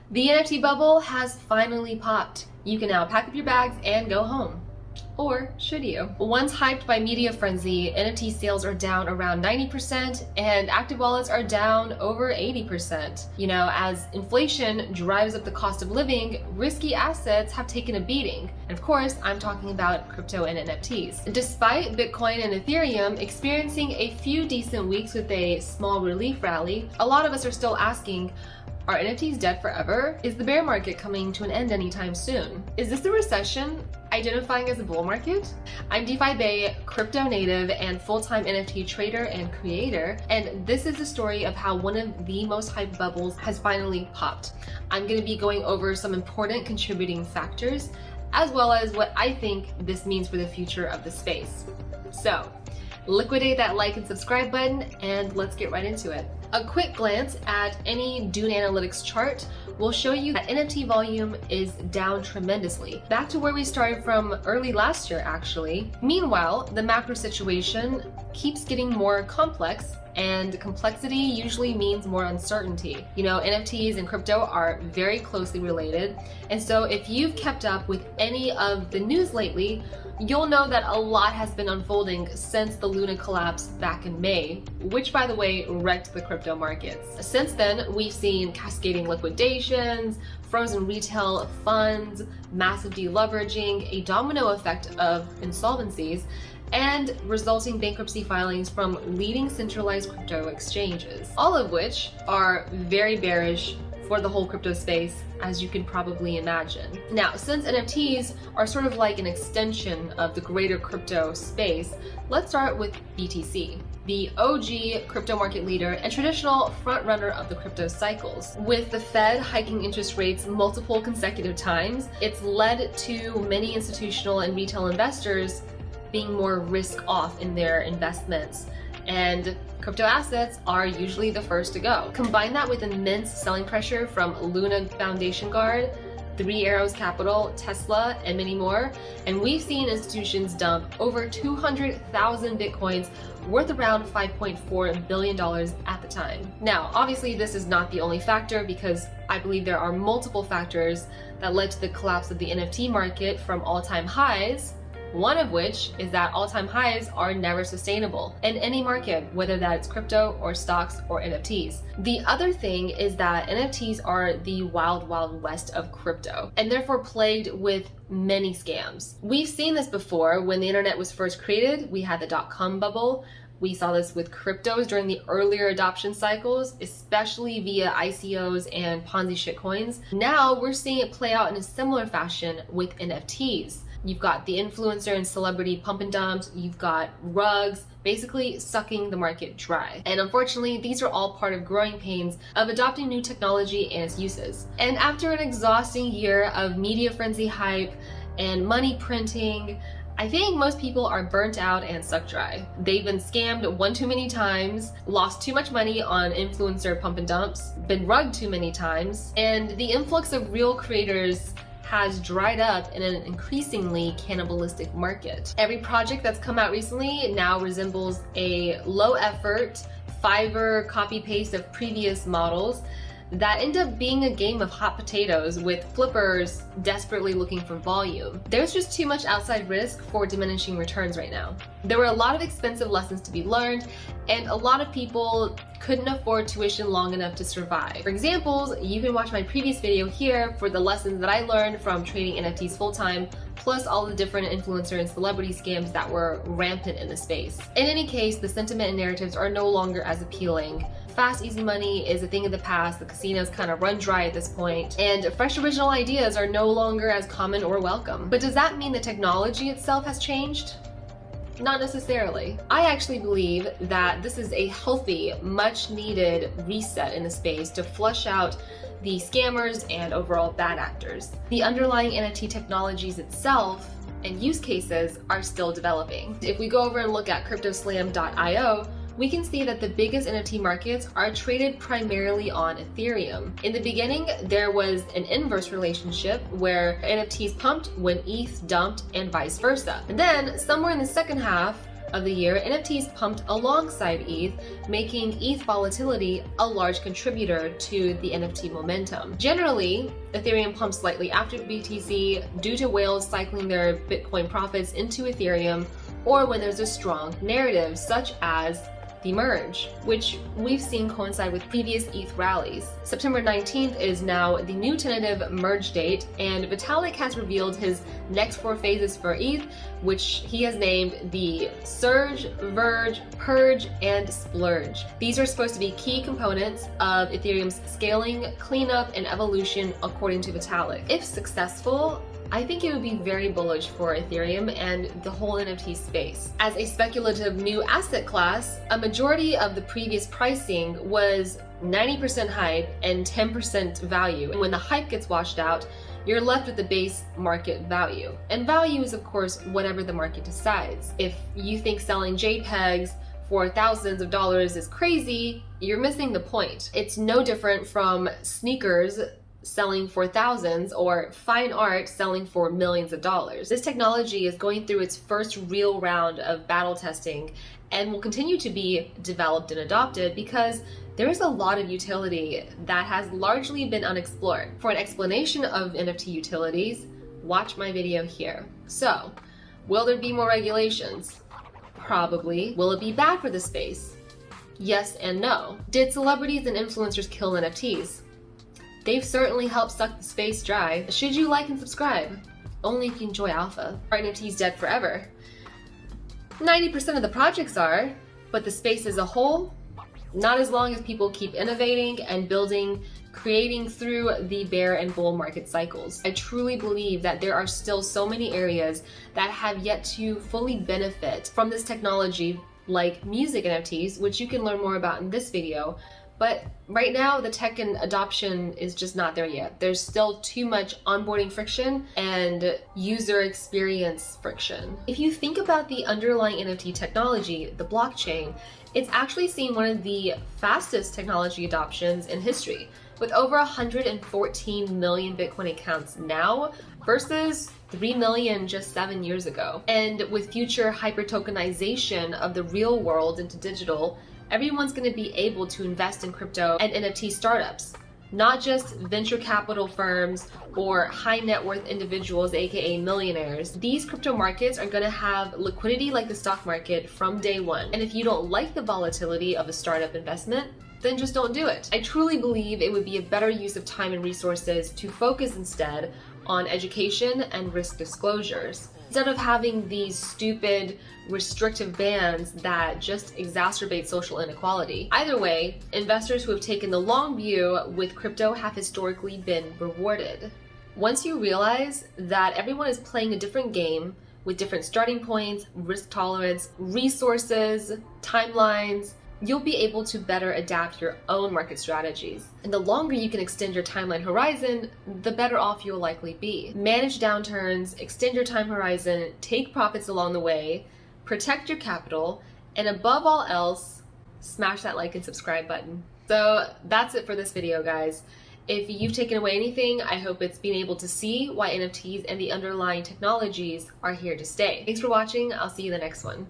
The NFT bubble has finally popped. You can now pack up your bags and go home. Or should you? Once hyped by media frenzy, NFT sales are down around 90% and active wallets are down over 80%. You know, as inflation drives up the cost of living, risky assets have taken a beating. And of course, I'm talking about crypto and NFTs. Despite Bitcoin and Ethereum experiencing a few decent weeks with a small relief rally, a lot of us are still asking, are NFTs dead forever? Is the bear market coming to an end anytime soon? Is this a recession identifying as a bull market? I'm DeFi Bay, crypto native and full-time NFT trader and creator, and this is the story of how one of the most hyped bubbles has finally popped. I'm going to be going over some important contributing factors, as well as what I think this means for the future of the space. So, liquidate that like and subscribe button, and let's get right into it. A quick glance at any Dune Analytics chart will show you that NFT volume is down tremendously, back to where we started from early last year actually. Meanwhile, the macro situation keeps getting more complex, and complexity usually means more uncertainty. You know, NFTs and crypto are very closely related, and so if you've kept up with any of the news lately, you'll know that a lot has been unfolding since the Luna collapse back in May, which by the way wrecked the crypto markets. Since then, we've seen cascading liquidations, frozen retail funds, massive deleveraging, a domino effect of insolvencies, and resulting bankruptcy filings from leading centralized crypto exchanges, all of which are very bearish for the whole crypto space, as you can probably imagine. Now, since NFTs are sort of like an extension of the greater crypto space, let's start with BTC, the OG crypto market leader and traditional front-runner of the crypto cycles. With the Fed hiking interest rates multiple consecutive times, it's led to many institutional and retail investors being more risk-off in their investments, and crypto assets are usually the first to go. Combine that with immense selling pressure from Luna Foundation Guard, Three Arrows Capital, Tesla, and many more, and we've seen institutions dump over 200,000 Bitcoins worth around $5.4 billion at the time. Now, obviously this is not the only factor, because I believe there are multiple factors that led to the collapse of the NFT market from all-time highs, one of which is that all-time highs are never sustainable in any market, whether that's crypto or stocks or NFTs. The other thing is that NFTs are the wild, wild west of crypto, and therefore plagued with many scams. We've seen this before. When the internet was first created, we had the dot-com bubble. We saw this with cryptos during the earlier adoption cycles, especially via ICOs and Ponzi shitcoins. Now we're seeing it play out in a similar fashion with NFTs. You've got the influencer and celebrity pump and dumps, you've got rugs, basically sucking the market dry. And unfortunately, these are all part of growing pains of adopting new technology and its uses. And after an exhausting year of media frenzy hype and money printing, I think most people are burnt out and sucked dry. They've been scammed one too many times, lost too much money on influencer pump and dumps, been rugged too many times, and the influx of real creators has dried up in an increasingly cannibalistic market. Every project that's come out recently now resembles a low-effort Fiverr copy-paste of previous models that end up being a game of hot potatoes with flippers desperately looking for volume. There's just too much outside risk for diminishing returns right now. There were a lot of expensive lessons to be learned, and a lot of people couldn't afford tuition long enough to survive. For examples, you can watch my previous video here for the lessons that I learned from trading NFTs full-time, plus all the different influencer and celebrity scams that were rampant in the space. In any case, the sentiment and narratives are no longer as appealing. Fast, easy money is a thing of the past. The casinos kind of run dry at this point, and fresh original ideas are no longer as common or welcome. But does that mean the technology itself has changed? Not necessarily. I actually believe that this is a healthy, much needed reset in the space to flush out the scammers and overall bad actors. The underlying NFT technologies itself and use cases are still developing. If we go over and look at cryptoslam.io, we can see that the biggest NFT markets are traded primarily on Ethereum. In the beginning, there was an inverse relationship where NFTs pumped when ETH dumped and vice versa. And then somewhere in the second half, of the year, NFTs pumped alongside ETH, making ETH volatility a large contributor to the NFT momentum. Generally, Ethereum pumps slightly after BTC due to whales cycling their Bitcoin profits into Ethereum, or when there's a strong narrative such as the merge, which we've seen coincide with previous ETH rallies. September 19th is now the new tentative merge date, and Vitalik has revealed his next 4 phases for ETH, which he has named the Surge, Verge, Purge, and Splurge. These are supposed to be key components of Ethereum's scaling, cleanup, and evolution, according to Vitalik. If successful, I think it would be very bullish for Ethereum and the whole NFT space. As a speculative new asset class, a majority of the previous pricing was 90% hype and 10% value. And when the hype gets washed out, you're left with the base market value. And value is, of course, whatever the market decides. If you think selling JPEGs for thousands of dollars is crazy, you're missing the point. It's no different from sneakers selling for thousands or fine art selling for millions of dollars. This technology is going through its first real round of battle testing and will continue to be developed and adopted because there is a lot of utility that has largely been unexplored. For an explanation of NFT utilities, watch my video here. So, will there be more regulations? Probably. Will it be bad for the space? Yes and no. Did celebrities and influencers kill NFTs? They've certainly helped suck the space dry. Should you like and subscribe? Only if you enjoy alpha. Are NFTs dead forever? 90% of the projects are, but the space as a whole, not as long as people keep innovating and building, creating through the bear and bull market cycles. I truly believe that there are still so many areas that have yet to fully benefit from this technology, like music NFTs, which you can learn more about in this video. But right now, the tech and adoption is just not there yet. There's still too much onboarding friction and user experience friction. If you think about the underlying NFT technology, the blockchain, it's actually seen one of the fastest technology adoptions in history, with over 114 million Bitcoin accounts now versus 3 million just 7 years ago. And with future hyper-tokenization of the real world into digital, everyone's going to be able to invest in crypto and NFT startups, not just venture capital firms or high net worth individuals, aka millionaires. These crypto markets are going to have liquidity like the stock market from day one. And if you don't like the volatility of a startup investment, then just don't do it. I truly believe it would be a better use of time and resources to focus instead on education and risk disclosures, instead of having these stupid restrictive bans that just exacerbate social inequality. Either way, investors who have taken the long view with crypto have historically been rewarded. Once you realize that everyone is playing a different game with different starting points, risk tolerance, resources, timelines, you'll be able to better adapt your own market strategies. And the longer you can extend your timeline horizon, the better off you'll likely be. Manage downturns, extend your time horizon, take profits along the way, protect your capital, and above all else, smash that like and subscribe button. So that's it for this video, guys. If you've taken away anything, I hope it's being able to see why NFTs and the underlying technologies are here to stay. Thanks for watching. I'll see you in the next one.